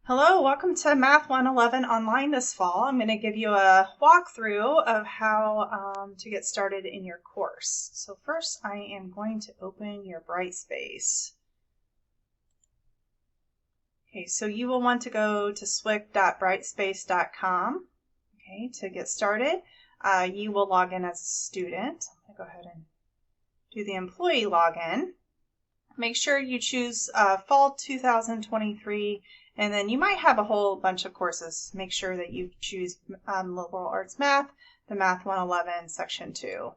Hello, welcome to Math 111 online this fall. I'm going to give you a walkthrough of how to get started in your course. So first I am going to open your Brightspace. Okay, so you will want to go to swick.brightspace.com to get started. You will log in as a student. I'm going to go ahead and do the employee login. Make sure you choose fall 2023, and then you might have a whole bunch of courses. Make sure that you choose Liberal Arts Math, the Math 111 Section 2.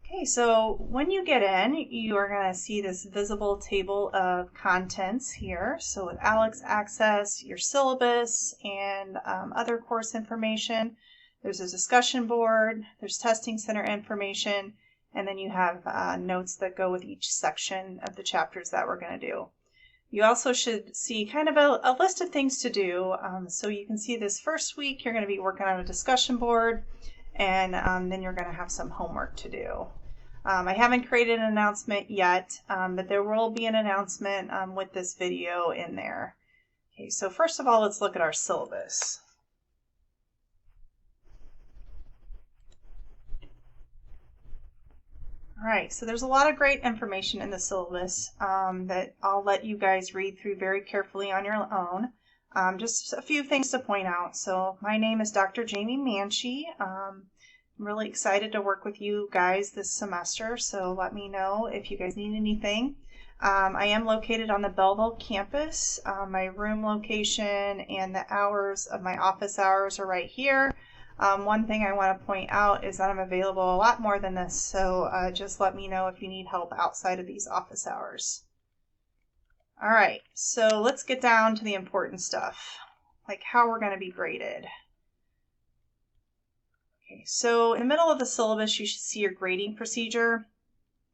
Okay, so when you get in, you are going to see this visible table of contents here. So with ALEKS Access, your syllabus, and other course information. There's a discussion board, there's testing center information, and then you have notes that go with each section of the chapters that we're going to do. You also should see kind of a list of things to do. So you can see this first week you're going to be working on a discussion board, and then you're going to have some homework to do. I haven't created an announcement yet, but there will be an announcement with this video in there. Okay, so first of all, let's look at our syllabus. All right, so there's a lot of great information in the syllabus that I'll let you guys read through very carefully on your own. Just a few things to point out. So my name is Dr. Jamie Manshey. I'm really excited to work with you guys this semester, so let me know if you guys need anything. I am located on the Belleville campus. My room location and the hours of my office hours are right here. One thing I want to point out is that I'm available a lot more than this, so just let me know if you need help outside of these office hours. All right, so let's get down to the important stuff, like how we're going to be graded. Okay, so in the middle of the syllabus, you should see your grading procedure.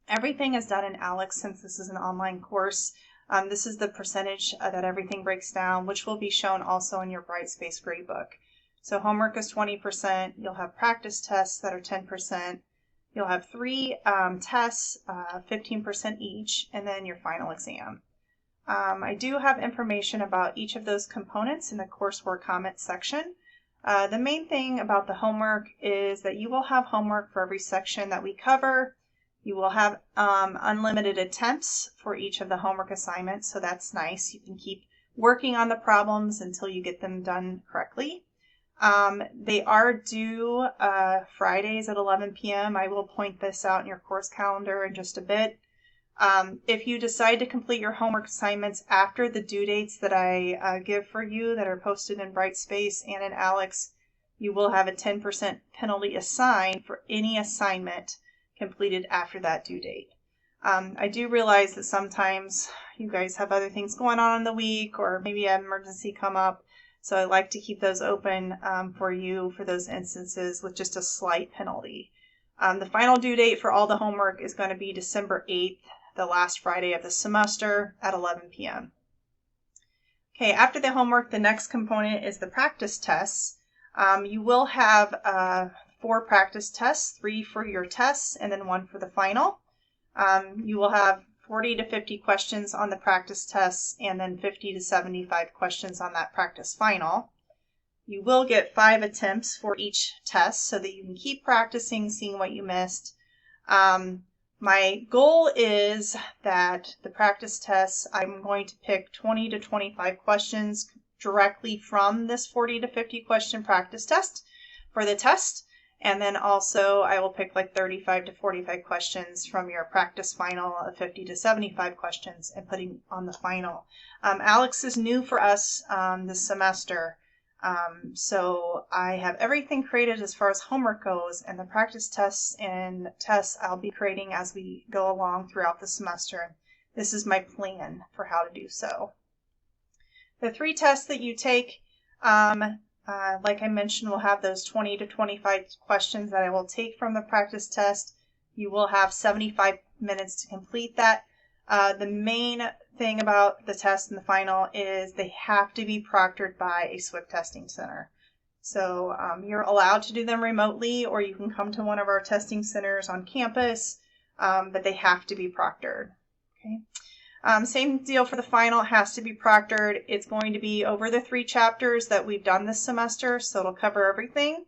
Everything is done in ALEKS since this is an online course. This is the percentage that everything breaks down, which will be shown also in your Brightspace gradebook. So homework is 20%, you'll have practice tests that are 10%, you'll have 3 tests, 15% each, and then your final exam. I do have information about each of those components in the coursework comments section. The main thing about the homework is that you will have homework for every section that we cover. You will have unlimited attempts for each of the homework assignments, so that's nice. You can keep working on the problems until you get them done correctly. They are due Fridays at 11 p.m. I will point this out in your course calendar in just a bit. If you decide to complete your homework assignments after the due dates that I give for you that are posted in Brightspace and in ALEKS, you will have a 10% penalty assigned for any assignment completed after that due date. I do realize that sometimes you guys have other things going on in the week, or maybe an emergency come up. So I like to keep those open for you for those instances with just a slight penalty. The final due date for all the homework is going to be December 8th, the last Friday of the semester at 11 p.m. Okay, after the homework, the next component is the practice tests. You will have 4 practice tests, 3 for your tests and then 1 for the final. You will have 40 to 50 questions on the practice tests, and then 50 to 75 questions on that practice final. You will get 5 attempts for each test so that you can keep practicing, seeing what you missed. My goal is that the practice tests, I'm going to pick 20 to 25 questions directly from this 40 to 50 question practice test for the test. And then also I will pick like 35 to 45 questions from your practice final of 50 to 75 questions and putting on the final. ALEKS is new for us this semester. So I have everything created as far as homework goes, and the practice tests and tests I'll be creating as we go along throughout the semester. This is my plan for how to do so. The 3 tests that you take, like I mentioned, we'll have those 20 to 25 questions that I will take from the practice test. You will have 75 minutes to complete that. The main thing about the test and the final is they have to be proctored by a SWIC testing center. So you're allowed to do them remotely, or you can come to one of our testing centers on campus, but they have to be proctored. Okay. Same deal for the final. It has to be proctored. It's going to be over the 3 chapters that we've done this semester, so it'll cover everything.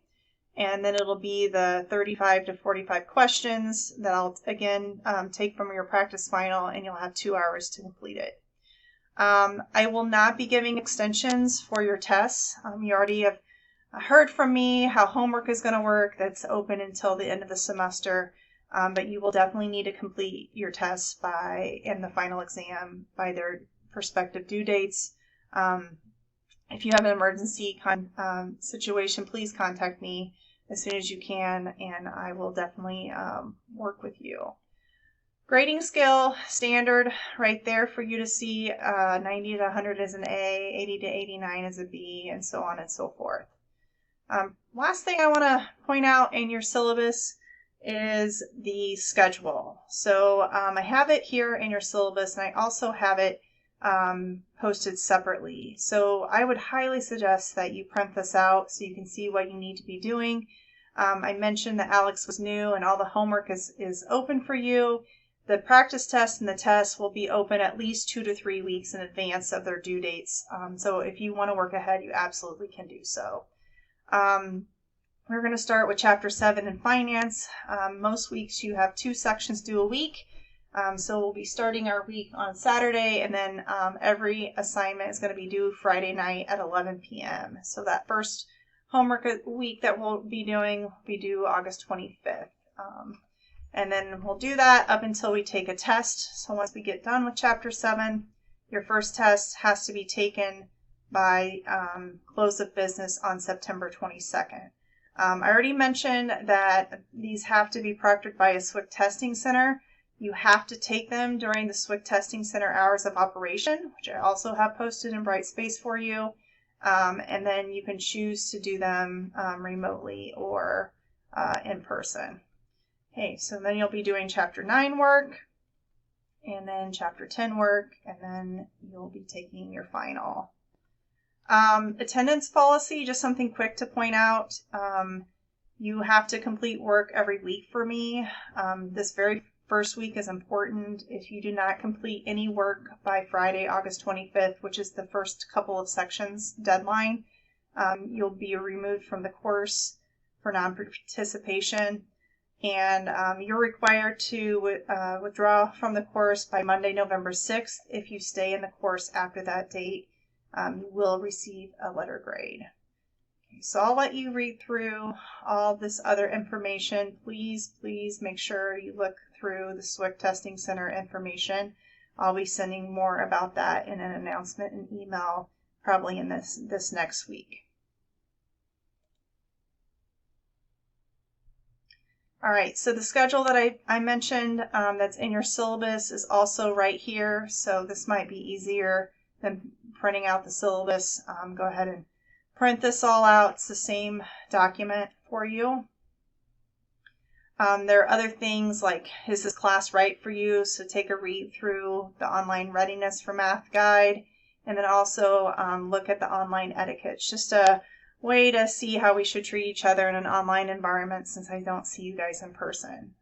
And then it'll be the 35 to 45 questions that I'll, again, take from your practice final, and you'll have 2 hours to complete it. I will not be giving extensions for your tests. You already have heard from me how homework is going to work. That's open until the end of the semester. But you will definitely need to complete your tests and the final exam by their prospective due dates. If you have an emergency situation, please contact me as soon as you can, and I will definitely work with you. Grading scale, standard right there for you to see. 90 to 100 is an A, 80 to 89 is a B, and so on and so forth. Last thing I want to point out in your syllabus is the schedule. So I have it here in your syllabus, and I also have it posted separately. So I would highly suggest that you print this out so you can see what you need to be doing. I mentioned that ALEKS was new and all the homework is open for you. The practice test and the test will be open at least 2 to 3 weeks in advance of their due dates. So if you want to work ahead, you absolutely can do so. We're going to start with Chapter 7 in Finance. Most weeks you have 2 sections due a week. So we'll be starting our week on Saturday, and then every assignment is going to be due Friday night at 11 p.m. So that first homework week that we'll be doing will be due August 25th. And then we'll do that up until we take a test. So once we get done with Chapter 7, your first test has to be taken by close of business on September 22nd. I already mentioned that these have to be proctored by a SWIC testing center. You have to take them during the SWIC testing center hours of operation, which I also have posted in Brightspace for you. And then you can choose to do them remotely or in person. Okay, so then you'll be doing Chapter 9 work, and then Chapter 10 work, and then you'll be taking your final. Attendance policy, just something quick to point out. You have to complete work every week for me. This very first week is important. If you do not complete any work by Friday, August 25th, which is the first couple of sections deadline, you'll be removed from the course for non-participation. And you're required to withdraw from the course by Monday, November 6th. If you stay in the course after that date, you will receive a letter grade. Okay, so I'll let you read through all this other information. Please make sure you look through the SWIC Testing Center information. I'll be sending more about that in an announcement and email probably in this next week. All right, so the schedule that I mentioned that's in your syllabus is also right here, so this might be easier than printing out the syllabus. Go ahead and print this all out. It's the same document for you. There are other things like, is this class right for you? So take a read through the online readiness for math guide, and then also look at the online etiquette. It's just a way to see how we should treat each other in an online environment since I don't see you guys in person.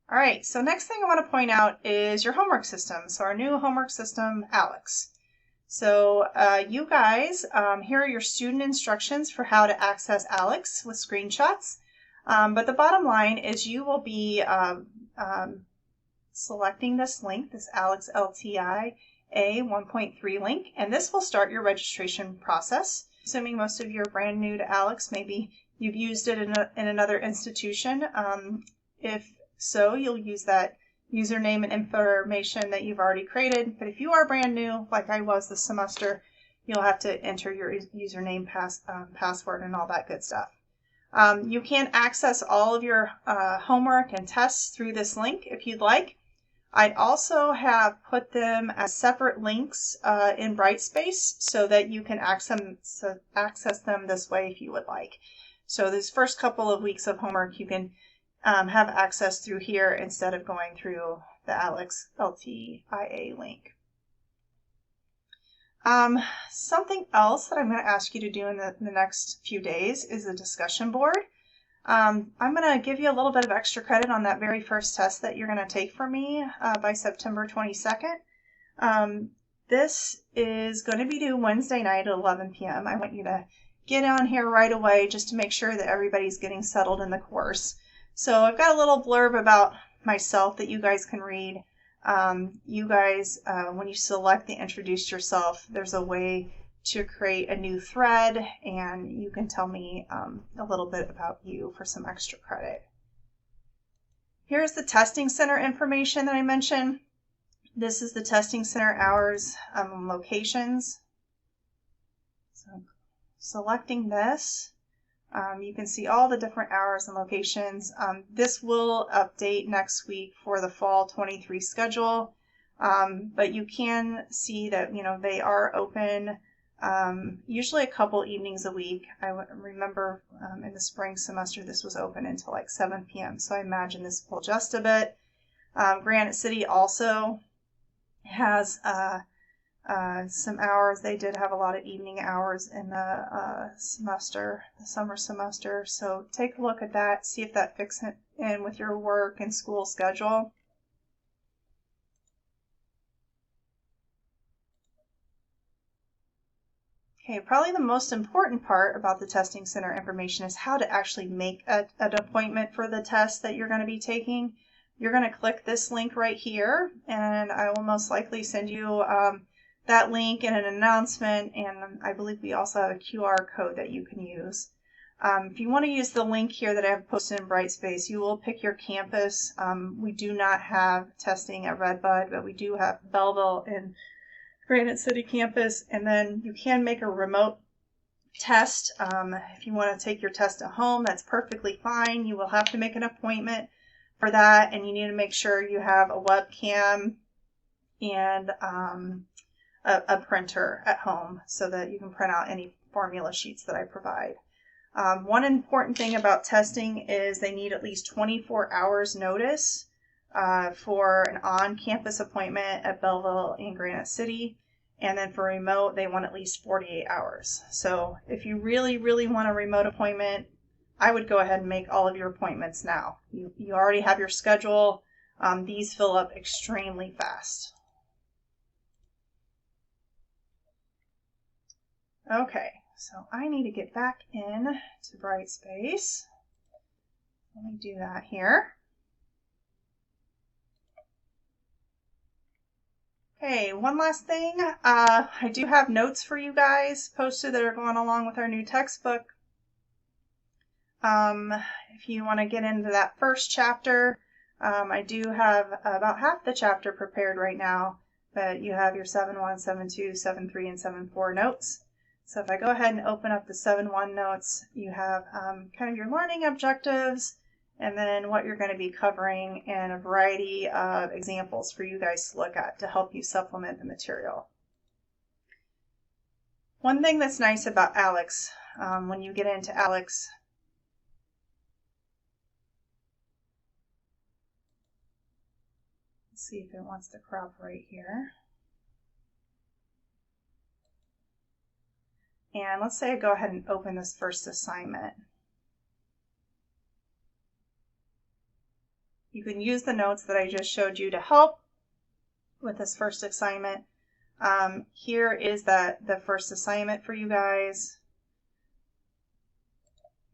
All right, so next thing I want to point out is your homework system. So our new homework system, ALEKS. So you guys, here are your student instructions for how to access ALEKS with screenshots. But the bottom line is you will be selecting this link, this ALEKS LTI A 1.3 link, and this will start your registration process. Assuming most of you are brand new to ALEKS, maybe you've used it in another institution. If so, you'll use that username and information that you've already created. But if you are brand new, like I was this semester, you'll have to enter your username, password, and all that good stuff. You can access all of your homework and tests through this link if you'd like. I'd also have put them as separate links in Brightspace so that you can access them this way if you would like. So this first couple of weeks of homework you can have access through here instead of going through the ALEKS LTIA link. Something else that I'm going to ask you to do in the next few days is a discussion board. I'm going to give you a little bit of extra credit on that very first test that you're going to take from me by September 22nd. This is going to be due Wednesday night at 11 p.m. I want you to get on here right away just to make sure that everybody's getting settled in the course. So I've got a little blurb about myself that you guys can read. You guys, when you select the Introduce Yourself, there's a way to create a new thread, and you can tell me a little bit about you for some extra credit. Here's the testing center information that I mentioned. This is the testing center hours and locations. So selecting this, you can see all the different hours and locations. This will update next week for the fall 23 schedule, but you can see that they are open usually a couple evenings a week. I remember in the spring semester this was open until like 7 p.m. So I imagine this will adjust a bit. Granite City also has some hours. They did have a lot of evening hours in the summer semester. So take a look at that, see if that fits in with your work and school schedule. Okay, probably the most important part about the testing center information is how to actually make an appointment for the test that you're going to be taking. You're going to click this link right here, and I will most likely send you that link and an announcement, and I believe we also have a QR code that you can use. If you want to use the link here that I have posted in Brightspace, you will pick your campus. We do not have testing at Redbud, but we do have Belleville and Granite City campus, and then you can make a remote test. If you want to take your test at home, that's perfectly fine. You will have to make an appointment for that, and you need to make sure you have a webcam and a printer at home so that you can print out any formula sheets that I provide. One important thing about testing is they need at least 24 hours notice for an on-campus appointment at Belleville and Granite City. And then for remote, they want at least 48 hours. So if you really, really want a remote appointment, I would go ahead and make all of your appointments now. You already have your schedule. These fill up extremely fast. Okay, so I need to get back in to Brightspace. Let me do that here. Okay, one last thing. I do have notes for you guys posted that are going along with our new textbook. If you want to get into that first chapter, I do have about half the chapter prepared right now, but you have your 7.1, 7.2, 7.3, and 7.4 notes. So if I go ahead and open up the 7.1 notes, you have kind of your learning objectives, and then what you're going to be covering, and a variety of examples for you guys to look at to help you supplement the material. One thing that's nice about ALEKS, when you get into ALEKS, let's see if it wants to crop right here. And let's say I go ahead and open this first assignment. You can use the notes that I just showed you to help with this first assignment. Here is the first assignment for you guys.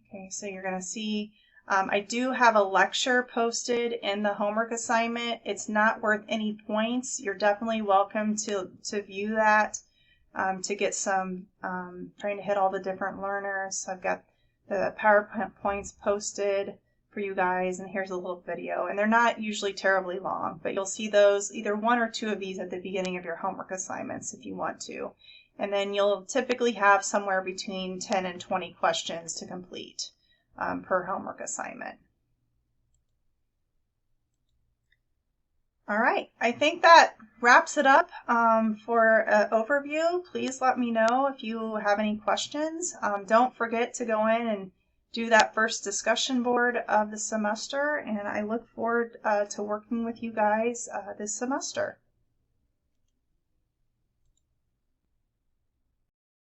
Okay, so you're going to see I do have a lecture posted in the homework assignment. It's not worth any points. You're definitely welcome to view that to get some, trying to hit all the different learners. So I've got the PowerPoints posted for you guys, and here's a little video, and they're not usually terribly long, but you'll see those, either one or two of these at the beginning of your homework assignments if you want to, and then you'll typically have somewhere between 10 and 20 questions to complete per homework assignment. All right, I think that wraps it up for an overview. Please let me know if you have any questions. Don't forget to go in and do that first discussion board of the semester, and I look forward to working with you guys this semester.